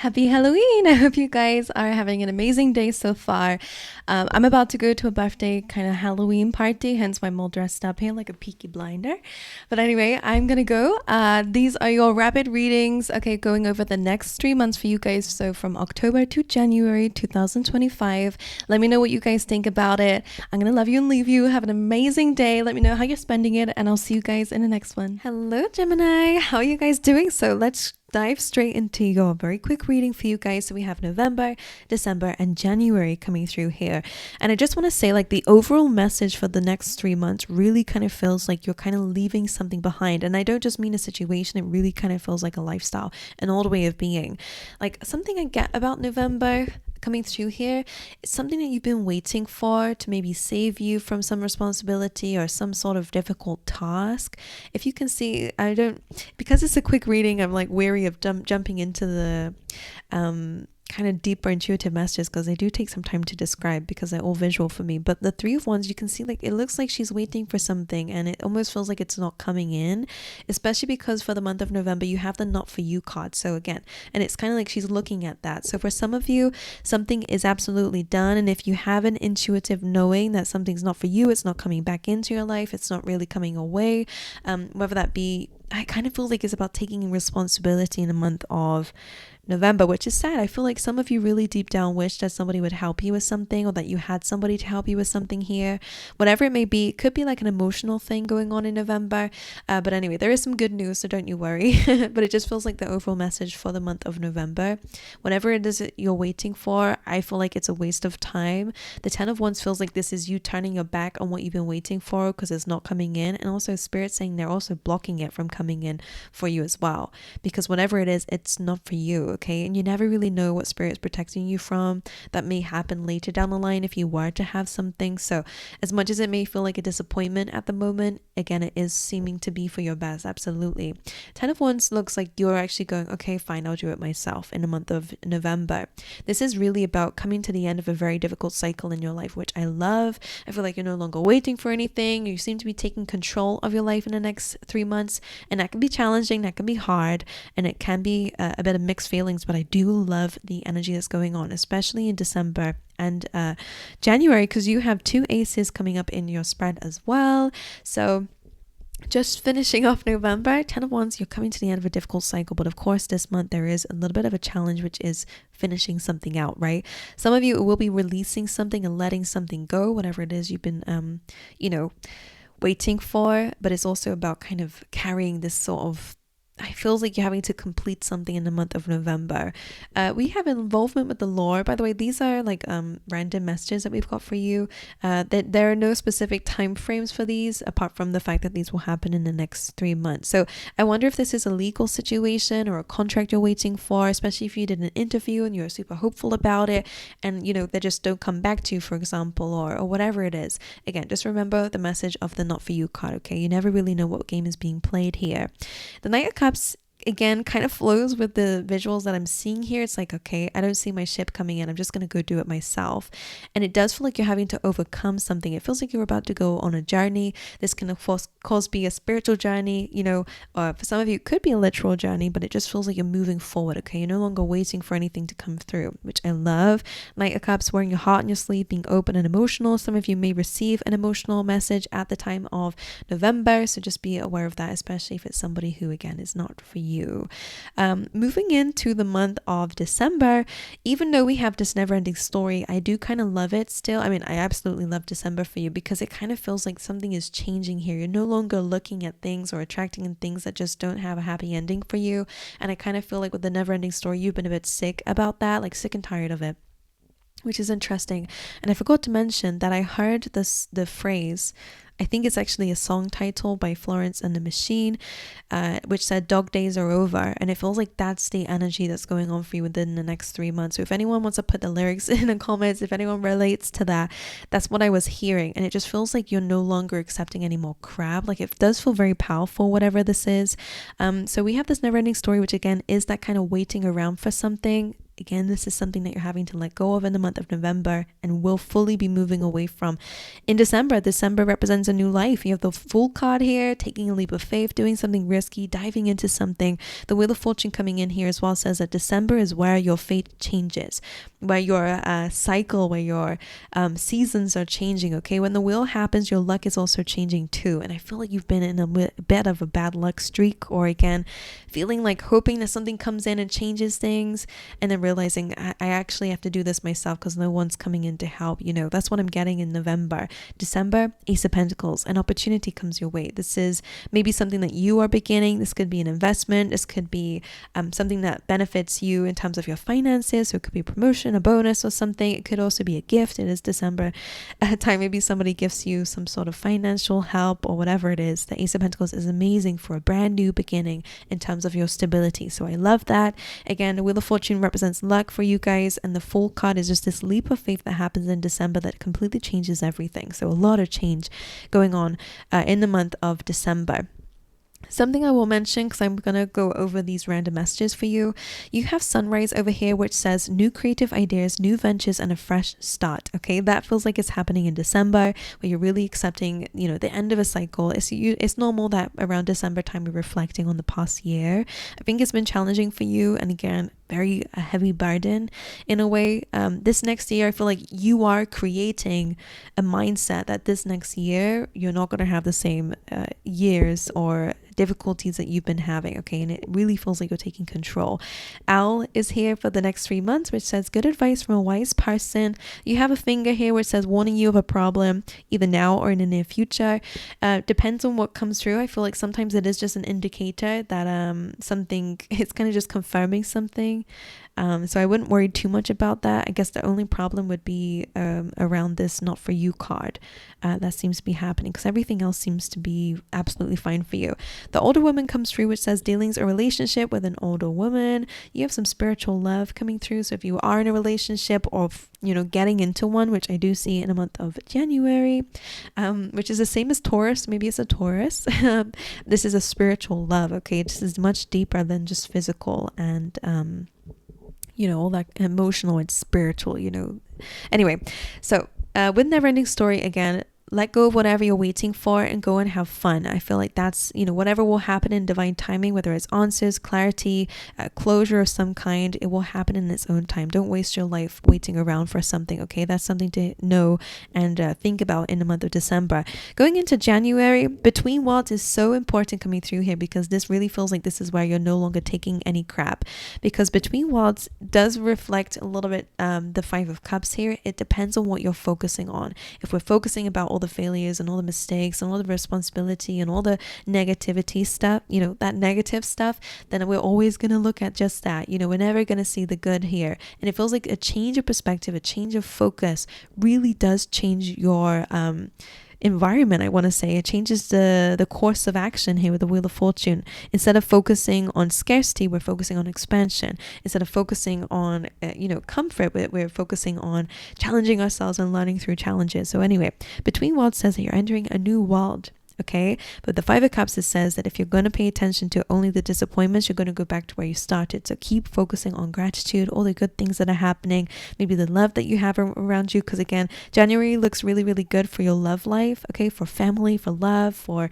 Happy Halloween! I hope you guys are having an amazing day so far. I'm about to go to a birthday kind of Halloween party, hence why I'm all dressed up here like a peaky blinder. But anyway, I'm gonna go. These are your rapid readings, okay, going over the next 3 months for you guys. So from October to January 2025. Let me know what you guys think about it. I'm gonna love you and leave you. Have an amazing day. Let me know how you're spending it, and I'll see you guys in the next one. Hello, Gemini. How are you guys doing? So let's dive straight into your very quick reading for you guys. So we have November, December, and January coming through here. And I just want to say, like, the overall message for the next 3 months really kind of feels like you're kind of leaving something behind. And I don't just mean a situation, it really kind of feels like a lifestyle, an old way of being. Like, something I get about November coming through here, it's something that you've been waiting for to maybe save you from some responsibility or some sort of difficult task. If you can see, because it's a quick reading, I'm like wary of jumping into the kind of deeper intuitive messages, because they do take some time to describe because they're all visual for me. But the Three of Wands, you can see, like, it looks like she's waiting for something, and it almost feels like it's not coming in, especially because for the month of November you have the Not For You card. So again, and it's kind of like she's looking at that. So for some of you, something is absolutely done, and if you have an intuitive knowing that something's not for you, it's not coming back into your life, it's not really coming away, whether that be, I kind of feel like it's about taking responsibility in the month of November, which is sad. I feel like some of you really deep down wish that somebody would help you with something, or that you had somebody to help you with something here. Whatever it may be, it could be like an emotional thing going on in November. But anyway, there is some good news, so don't you worry. But it just feels like the overall message for the month of November, whatever it is that you're waiting for, I feel like it's a waste of time. The Ten of Wands feels like this is you turning your back on what you've been waiting for because it's not coming in. And also Spirit saying they're also blocking it from coming in for you as well, because whatever it is, it's not for you. Okay, and you never really know what Spirit is protecting you from. That may happen later down the line if you were to have something. So as much as it may feel like a disappointment at the moment, again, it is seeming to be for your best. Absolutely. Ten of Wands looks like you're actually going, okay, fine, I'll do it myself in the month of November. This is really about coming to the end of a very difficult cycle in your life, which I love. I feel like you're no longer waiting for anything. You seem to be taking control of your life in the next 3 months, and that can be challenging, that can be hard, and it can be a bit of mixed feelings. But I do love the energy that's going on, especially in December and January, because you have 2 aces coming up in your spread as well. So just finishing off November, Ten of Wands, you're coming to the end of a difficult cycle. But of course, this month there is a little bit of a challenge, which is finishing something out, right? Some of you will be releasing something and letting something go, whatever it is you've been, waiting for. But it's also about kind of carrying this sort of, I feels like you're having to complete something in the month of November. We have involvement with the Lord. By the way, these are like random messages that we've got for you. That there are no specific time frames for these, apart from the fact that these will happen in the next 3 months. So I wonder if this is a legal situation or a contract you're waiting for, especially if you did an interview and you're super hopeful about it, and they just don't come back to you, for example, or whatever it is. Again, just remember the message of the Not For You card. Okay, you never really know what game is being played here. The Knight of Cups, again, kind of flows with the visuals that I'm seeing here. It's like, okay, I don't see my ship coming in, I'm just gonna go do it myself. And it does feel like you're having to overcome something. It feels like you're about to go on a journey. This can of course be a spiritual journey, or for some of you it could be a literal journey, but it just feels like you're moving forward. Okay, you're no longer waiting for anything to come through, which I love. Knight of Cups, wearing your heart on your sleeve, being open and emotional. Some of you may receive an emotional message at the time of November, so just be aware of that, especially if it's somebody who, again, is not for you. Moving into the month of December, even though we have this never-ending story, I do kind of love it still. I mean, I absolutely love December for you, because it kind of feels like something is changing here. You're no longer looking at things or attracting in things that just don't have a happy ending for you. And I kind of feel like with the never-ending story, you've been a bit sick about that, like sick and tired of it, which is interesting. And I forgot to mention that I heard the phrase, I think it's actually a song title by Florence and the Machine, which said dog days are over. And it feels like that's the energy that's going on for you within the next 3 months. So if anyone wants to put the lyrics in the comments, if anyone relates to that, that's what I was hearing. And it just feels like you're no longer accepting any more crap. Like, it does feel very powerful, whatever this is. So we have this never ending story, which again is that kind of waiting around for something. again, this is something that you're having to let go of in the month of November and will fully be moving away from in December. December represents a new life. You have the Fool card here, taking a leap of faith, doing something risky, diving into something. The Wheel of Fortune coming in here as well says that December is where your fate changes, where your cycle, where your seasons are changing. Okay, when the wheel happens, your luck is also changing too. And I feel like you've been in a bit of a bad luck streak, or again, feeling like hoping that something comes in and changes things, and then realizing I actually have to do this myself because no one's coming in to help. That's what I'm getting in November. December, Ace of Pentacles, an opportunity comes your way. This is maybe something that you are beginning. This could be an investment. This could be something that benefits you in terms of your finances. So it could be a promotion, a bonus, or something. It could also be a gift. It is December time. Maybe somebody gives you some sort of financial help or whatever it is. The Ace of Pentacles is amazing for a brand new beginning in terms of your stability. So I love that. Again, the Wheel of Fortune represents luck for you guys, and the Fool card is just this leap of faith that happens in December that completely changes everything. So a lot of change going on in the month of December. Something I will mention, because I'm going to go over these random messages for you. You have Sunrise over here, which says new creative ideas, new ventures, and a fresh start. Okay, that feels like it's happening in December, where you're really accepting, the end of a cycle. It's normal that around December time, you're reflecting on the past year. I think it's been challenging for you. And again, very a heavy burden in a way. This next year, I feel like you are creating a mindset that this next year, you're not going to have the same years or difficulties that you've been having. Okay, and it really feels like you're taking control. Owl is here for the next 3 months, which says good advice from a wise person. You have a finger here which says warning you of a problem either now or in the near future. Depends on what comes through. I feel like sometimes it is just an indicator that something, it's kind of just confirming something. So I wouldn't worry too much about that. I guess the only problem would be around this not for you card that seems to be happening, because everything else seems to be absolutely fine for you. The older woman comes through, which says dealings or relationship with an older woman. You have some spiritual love coming through. So if you are in a relationship or getting into one, which I do see in the month of January, which is the same as Taurus. Maybe it's a Taurus. This is a spiritual love. Okay, this is much deeper than just physical and all that emotional and spiritual, Anyway, so with Never Ending Story, again, let go of whatever you're waiting for and go and have fun. I feel like that's, whatever will happen in divine timing, whether it's answers, clarity, closure of some kind, it will happen in its own time. Don't waste your life waiting around for something, okay? That's something to know and think about in the month of December. Going into January, Between Worlds is so important coming through here, because this really feels like this is where you're no longer taking any crap, because Between Worlds does reflect a little bit the Five of Cups here. It depends on what you're focusing on. If we're focusing about all the failures and all the mistakes and all the responsibility and all the negativity stuff, that negative stuff, then we're always going to look at just that. We're never going to see the good here. And it feels like a change of perspective, a change of focus really does change your environment. I want to say it changes the course of action here with the Wheel of Fortune. Instead of focusing on scarcity, we're focusing on expansion. Instead of focusing on comfort, we're focusing on challenging ourselves and learning through challenges. So anyway, Between Worlds says that you're entering a new world. Okay, but the Five of Cups, it says that if you're going to pay attention to only the disappointments, you're going to go back to where you started. So keep focusing on gratitude, all the good things that are happening, maybe the love that you have around you, because again, January looks really, really good for your love life. Okay, for family, for love, for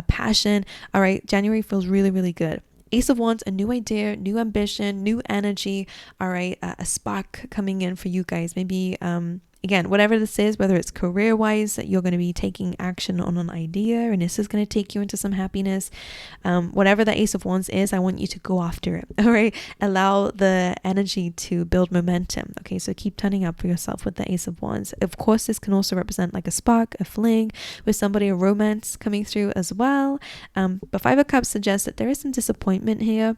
passion. All right, January feels really, really good. Ace of Wands, a new idea, new ambition, new energy. All right, a spark coming in for you guys. Maybe again, whatever this is, whether it's career-wise, that you're going to be taking action on an idea and this is going to take you into some happiness. Whatever the Ace of Wands is, I want you to go after it. All right. Allow the energy to build momentum. Okay. So keep turning up for yourself with the Ace of Wands. Of course, this can also represent like a spark, a fling with somebody, a romance coming through as well. But Five of Cups suggests that there is some disappointment here.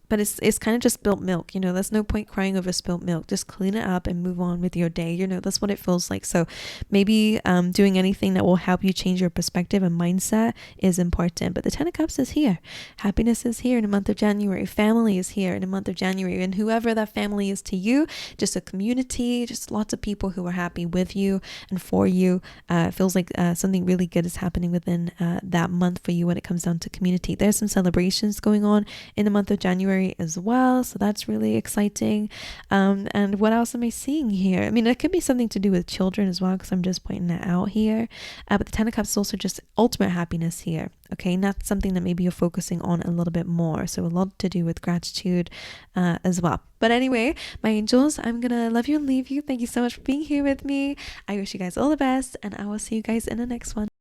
But it's kind of just spilt milk, there's no point crying over spilt milk. Just clean it up and move on with your day. That's what it feels like. So maybe doing anything that will help you change your perspective and mindset is important. But the Ten of Cups is here. Happiness is here in the month of January. Family is here in the month of January. And whoever that family is to you, just a community, just lots of people who are happy with you and for you. It feels like something really good is happening within that month for you when it comes down to community. There's some celebrations going on in the month of January January as well, so that's really exciting. And what else am I seeing here? I mean, it could be something to do with children as well, because I'm just pointing that out here. But the Ten of Cups is also just ultimate happiness here, okay? And that's something that maybe you're focusing on a little bit more, so a lot to do with gratitude as well. But anyway, my angels, I'm gonna love you and leave you. Thank you so much for being here with me. I wish you guys all the best, and I will see you guys in the next one.